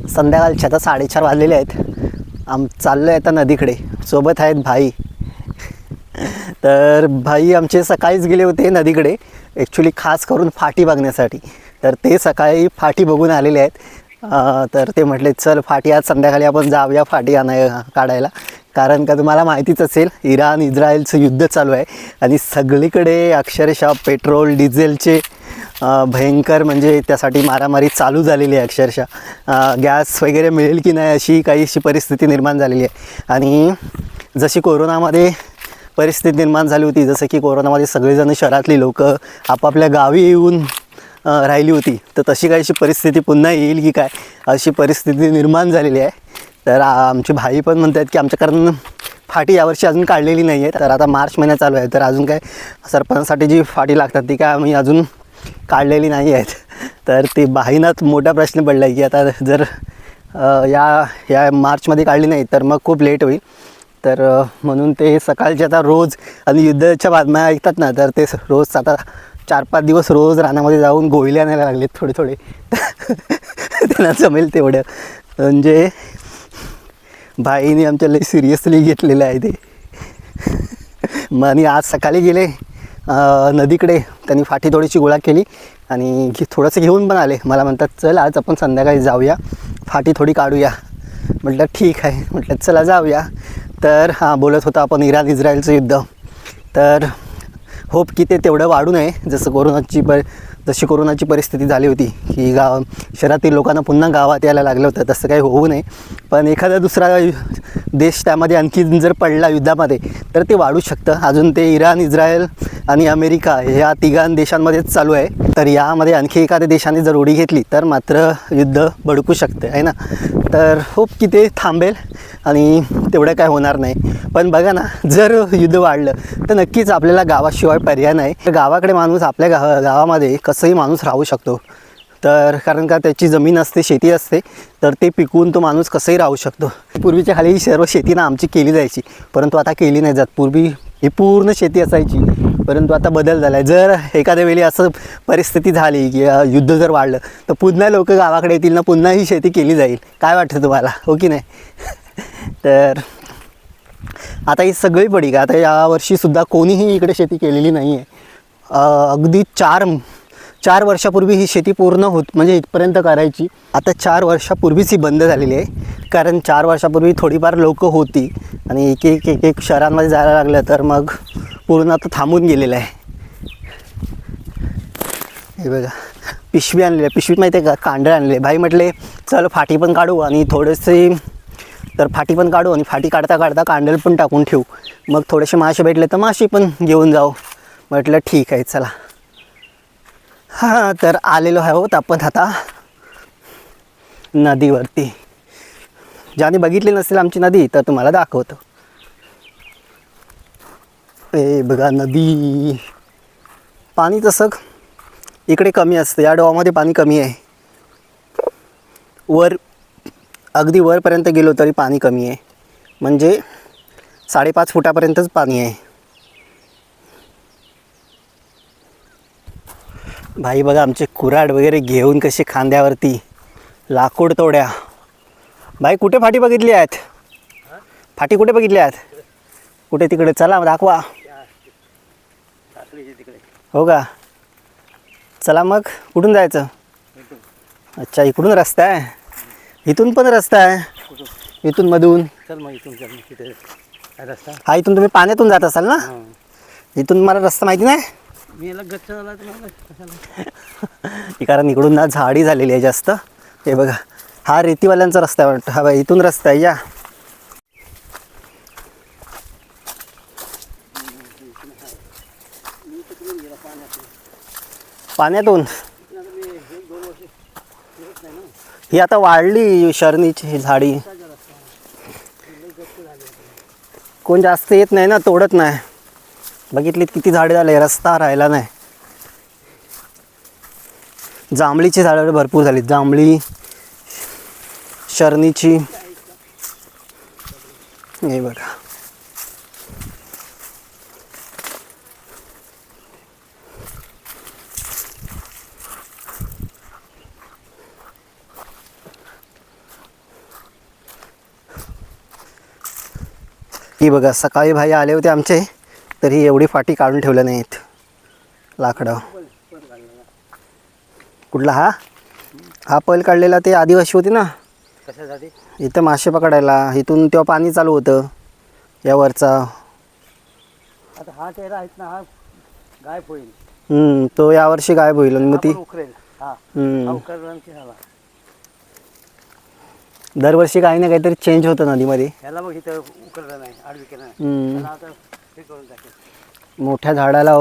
संध्याकाळचे आता 4:30 वाजलेले आहेत. चाललो आहे आता नदीकडे. सोबत आहेत भाई. तर भाई आमचे सकाळीच गेले होते नदीकडे, ॲक्च्युली खास करून फाटी बघण्यासाठी. तर ते सकाळी फाटी बघून आलेले आहेत. तर ते म्हटले चल फाटी आज संध्याकाळी आपण जाऊया फाटी काढायला. कारण का तुम्हाला माहितीच असेल, इराण इस्रायलचं युद्ध चालू आहे आणि सगळीकडे अक्षरशः पेट्रोल डिझेलचे भयंकर म्हणजे त्यासाठी मारामारी चालू झालेली आहे. अक्षरशः गॅस वगैरे मिळेल की नाही अशी काहीशी परिस्थिती निर्माण झालेली आहे. आणि जशी कोरोनामध्ये परिस्थिती निर्माण झाली होती, जसं की कोरोनामध्ये सगळेजण शहरातली लोक आपापल्या गावी येऊन राहिली होती, तर तशी काहीशी परिस्थिती पुन्हा येईल की काय अशी परिस्थिती निर्माण झालेली आहे. तर आमचे भाई पण म्हणतात की आमच्याकडून फाटी यावर्षी अजून काढलेली नाही आहे. तर आता मार्च महिना चालू आहे, तर अजून काय सरपंचासाठी जी फाटी लागतात ती काय आम्ही अजून काढलेली नाही आहेत. तर ते भाईनाच मोठा प्रश्न पडला आहे की आता जर या मार्चमध्ये काढली नाही तर मग खूप लेट होईल. तर म्हणून ते सकाळचे आता रोज आणि युद्धाच्या बातम्या ऐकतात ना, तर ते रोज आता 4-5 दिवस रोज रानामध्ये जाऊन गोळी आणायला लागलेत थोडे थोडे. त्यांना जमेल तेवढं. म्हणजे भाईने आमच्या लई सिरियसली घेतलेलं आहे ते. मग आणि आज सकाळी गेले नदीकडे, त्यांनी फाटी थोडीशी गोळा केली आणि थोडंसं घेऊन पण आले. मला म्हणतात चल आज आपण संध्याकाळी जाऊया, फाटी थोडी काढूया. म्हटलं ठीक आहे, म्हटलं चला जाऊया. तर बोलत होता आपण इराण इस्रायलचं युद्ध. तर होप की ते तेवढं वाढू नये. जशी कोरोनाची परिस्थिती झाली होती की शहरातील लोकांना पुन्हा गावात यायला लागलं होतं, तसं काही होऊ नये. पण एखादा दुसरा देश त्यामध्ये आणखी जर पडला युद्धामध्ये तर ते वाढू शकतं. अजून ते इराण इस्रायल आणि अमेरिका ह्या तिघां देशांमध्येच चालू आहे. तर यामध्ये आणखी एखाद्या देशाने जर उडी घेतली तर मात्र युद्ध भडकू शकते आहे ना. तर होप की ते थांबेल आणि तेवढं काय होणार नाही. पण बघा ना, जर युद्ध वाढलं तर नक्कीच आपल्याला गावाशिवाय पर्याय नाही. तर गावाकडे माणूस आपल्या गावामध्ये कसंही माणूस राहू शकतो. तर कारण का त्याची जमीन असते, शेती असते, तर ते पिकवून तो माणूस कसंही राहू शकतो. पूर्वीच्या खाली ही सर्व शेती ना आमची केली जायची, परंतु आता केली नाही जात. पूर्वी ही पूर्ण शेती असायची, परंतु आता बदल झाला आहे. जर एखाद्या वेळी असं परिस्थिती झाली की युद्ध जर वाढलं तर पुन्हा लोक गावाकडे येतील ना, पुन्हा ही शेती केली जाईल. काय वाटतं तुम्हाला, हो की नाही? तर आता ही सगळी पडी का आता यावर्षीसुद्धा कोणीही इकडे शेती केलेली नाही आहे. अगदी 4 वर्षापूर्वी ही शेती पूर्ण म्हणजे इथपर्यंत करायची. आता 4 वर्षापूर्वीच ही बंद झालेली आहे. कारण 4 वर्षापूर्वी थोडीफार लोकं होती आणि एक शहरांमध्ये जायला लागलं, तर मग पूर्ण आता थांबून गेलेलं आहे. हे बघा पिशवी आणलेली आहे. पिशवीत माहिती आहे का कांडे आणले. भाई म्हटले चल फाटी पण काढू आणि थोडेसे, तर फाटी पण काढू आणि फाटी काढता काढता कांडेल पण टाकून ठेवू. मग थोडेसे मासे भेटले तर मासे पण घेऊन जाऊ. म्हटलं ठीक आहे चला. तर आलेलो आहोत आपण आता नदीवरती. ज्याने बघितली नसेल आमची नदी तर तुम्हाला दाखवतो. ए बघा नदी. पाणी तसं इकडे कमी असतं, या डोहामध्ये पाणी कमी आहे. अगदी वरपर्यंत गेलो तरी पाणी कमी आहे, म्हणजे 5.5 फुटापर्यंतच पाणी आहे. भाई बघा आमचे कुऱ्हाड वगैरे घेऊन कसे खांद्यावरती लाकूड तोड्या. भाई कुठे फाटी बघितली आहेत? फाटी कुठे बघितली आहेत? कुठे? तिकडे चला दाखवा. हो का? चला मग कुठून जायचं? अच्छा इकडून रस्ता आहे, इथून पण रस्ता आहे, इथून मधून. चल मग इथून रस्ता. हा इथून तुम्ही पाण्यातून जात असाल ना? इथून मला रस्ता माहिती नाही. मी याला गच्च झाला तुम्हाला. कारण इकडून ना झाडी झालेली आहे जास्त. हे बघा हा रेतीवाल्यांचा रस्ता आहे वाटतं. हा बाई इथून रस्ता आहे. या पाण्यातून ही आता वाढली शरणीची झाडी. कोण जास्त येत नाही ना, तोडत नाही. बघितलीत किती झाडे झाले, रस्ता राहिला नाही. जांभळीची झाडं भरपूर झाली, जांभळी, शरणीची. हे बघा ही बघा सकाळी भाई आले होते आमचे, तर ही एवढी फाटी काढून ठेवल्या नाहीत लाकडं. कुठला हा हा पैल काढलेला ते आदिवासी होते ना कशासाठी? इथं मासे पकडायला. इथून तेव्हा पाणी चालू होतं यावरचा. आता हा चेहरा आहेत ना, हा गायब होईल. तो यावर्षी गायब होईल आणि मग हा ती पण उकरेल. हा हा उकरला की झाला. दरवर्षी काही ना काहीतरी चेंज होतं नदीमध्ये. ह्याला बघ इथं उकरलं नाही, आडवी केलं नाही. हम्म. त्याला आता हे करून टाकेल. मोठ्या झाडाला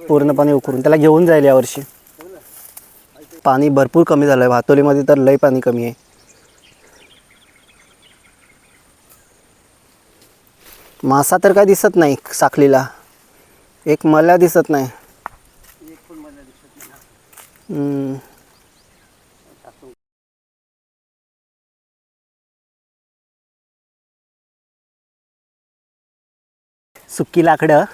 पूर्णपणे उकरून त्याला घेऊन जाईल यावर्षी. पाणी भरपूर कमी झालं आहे भातोलीमध्ये, तर लई पाणी कमी आहे. मासा तर काय दिसत नाही साखलीला, एक मला दिसत नाही. एक पण मला दिसत नाही. हम्म. टाकून सुकी लाकडं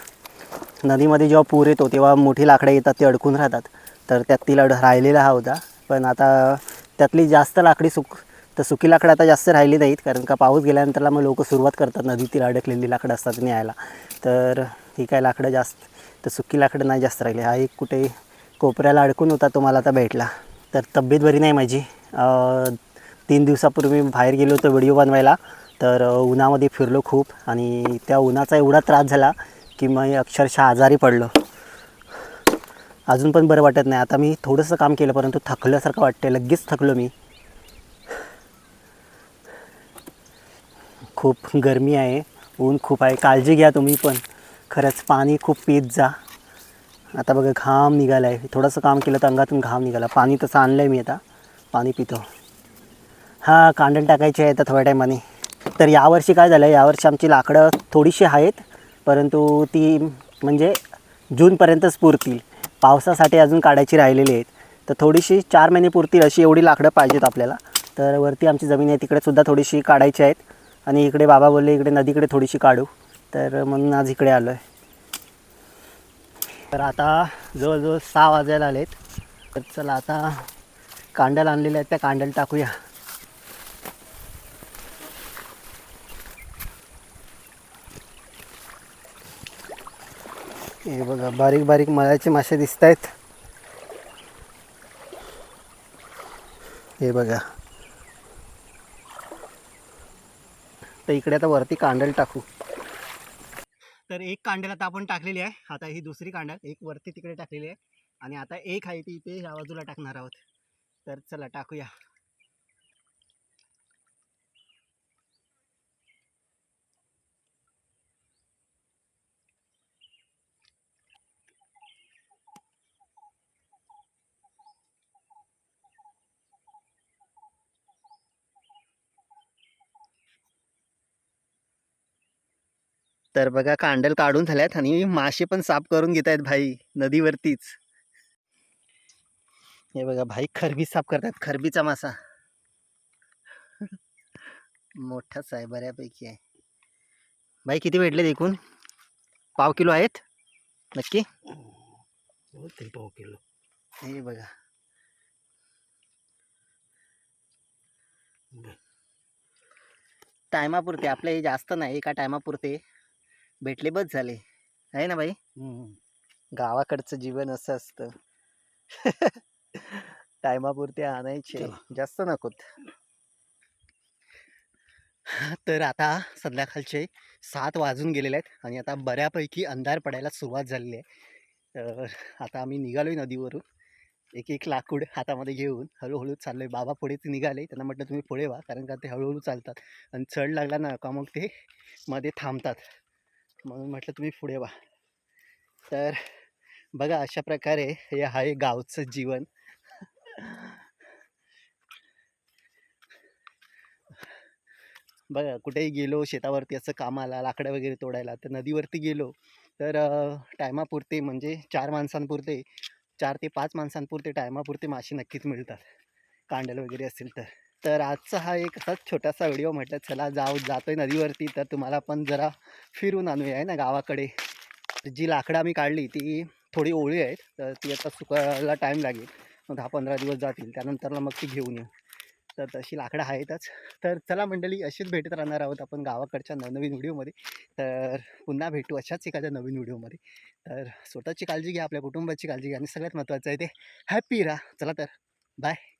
नदीमध्ये जेव्हा पूर येतो तेव्हा मोठी लाकडं येतात, ते अडकून राहतात. तर त्यातील राहिलेला हा होता. पण आता त्यातली जास्त लाकडी तर सुकी लाकडं आता जास्त राहिली नाहीत, कारण का पाऊस गेल्यानंतरला मग लोक सुरुवात करतात नदीतील अडकलेली लाकडं असतात न्यायला. तर ही काय लाकडं जास्त, तर सुकी लाकडं नाही जास्त राहिली. हा एक कुठे कोपऱ्याला अडकून होता, तो मला आता भेटला. तर तब्येत बरी नाही माझी. 3 दिवसापूर्वी मी बाहेर गेलो होतो व्हिडिओ बनवायला. तर उन्हामध्ये फिरलो खूप आणि त्या उन्हाचा एवढा त्रास झाला की मग अक्षरशः आजारी पडलो. अजून पण बरं वाटत नाही. आता मी थोडंसं काम केलं परंतु थकल्यासारखं वाटते, लगेच थकलो मी. खूप गरमी आहे, ऊन खूप आहे. काळजी घ्या तुम्ही पण. खरंच पाणी खूप पीत जा. आता बघा घाम निघाला आहे, थोडंसं काम केलं तर अंगातून घाम निघाला. पाणी तसं आणलं आहे मी, आता पाणी पितो. हां कांडण टाकायची आहे आता थोड्या टायमाने. तर यावर्षी काय झालं, यावर्षी आमची लाकडं थोडीशी आहेत, परंतु ती म्हणजे जूनपर्यंतच पुरतील. पावसासाठी अजून काढायची राहिलेली आहेत. तर थोडीशी 4 महिने पुरतील अशी एवढी लाकडं पाहिजेत आपल्याला. तर वरती आमची जमीन आहे तिकडेसुद्धा थोडीशी काढायची आहेत. आणि इकडे बाबा बोलले इकडे नदीकडे थोडीशी काढू, तर म्हणून आज इकडे आलो आहे. तर आता जवळजवळ 6 वाजायला आलेत. तर चला आता कांड्याला आणलेल्या आहेत त्या कांड्याला टाकूया. हे बघा बारीक बारीक मळ्याचे मासे दिसत आहेत. हे बघा. तर इकडे आता वरती कांडल टाकू. तर एक कांडल आता आपण टाकलेली आहे. आता ही दुसरी कांडल एक वरती तिकडे टाकलेली आहे आणि आता एक आहे ती इथे या बाजूला टाकणार आहोत. तर चला टाकूया. तर बघा कांडल काढून झाल्यात आणि मासे पण साफ करून घेत आहेत भाई नदीवरतीच. हे बघा भाई खरबी साफ करतात, खरबीचा मासा. मोठाच आहे बऱ्यापैकी आहे. भाई किती भेटले एकूण? पाव किलो आहेत नक्की? होते पाव किलो. हे बघा. टायमापुरते आपले जास्त नाही, एका टायमापुरते भेटले बस झाले आहे ना भाई. गावाकडचं जीवन असं असतं. टायमापुरते आणायचे, जास्त नकोत. तर आता संध्याकाळचे 7 वाजून गेलेले आहेत आणि आता बऱ्यापैकी अंधार पडायला सुरुवात झालेली आहे. तर आता आम्ही निघालोय नदीवरून एक एक लाकूड हातामध्ये घेऊन हळूहळू चाललोय. बाबा पुढेच निघाले, त्यांना म्हटलं तुम्ही पुढे व्हा, कारण का ते हळूहळू चालतात आणि चढ लागला ना का मग ते मध्ये थांबतात, म्हणून म्हटलं तुम्ही पुढे व्हा. तर बघा अशा प्रकारे हे आहे गावचं जीवन. बघा कुठेही गेलो शेतावरती असं कामाला लाकडं वगैरे तोडायला, तर नदीवरती गेलो तर टायमापुरते म्हणजे 4 माणसांपुरते 4 ते 5 माणसांपुरते टायमापुरते मासे नक्कीच मिळतात, कांडल वगैरे असेल तर. तर आजचा हा एक असाच छोटासा व्हिडिओ. म्हटलं चला जातोय नदीवरती तर तुम्हाला पण जरा फिरून आणूया आहे ना गावाकडे. जी लाकडं आम्ही काढली ती थोडी ओळी आहेत, तर ती आता सुकायला टाईम लागेल, मग 10-15 दिवस जातील. त्यानंतरला मग ती घेऊन येऊ. तर तशी लाकडं आहेतच. तर चला मंडळी, अशीच भेटत राहणार आहोत आपण गावाकडच्या नवनवीन व्हिडिओमध्ये. तर पुन्हा भेटू अशाच एखाद्या नवीन व्हिडिओमध्ये. तर स्वतःची काळजी घ्या, आपल्या कुटुंबाची काळजी घ्या आणि सगळ्यात महत्त्वाचं आहे ते हॅपी राहा. चला तर बाय.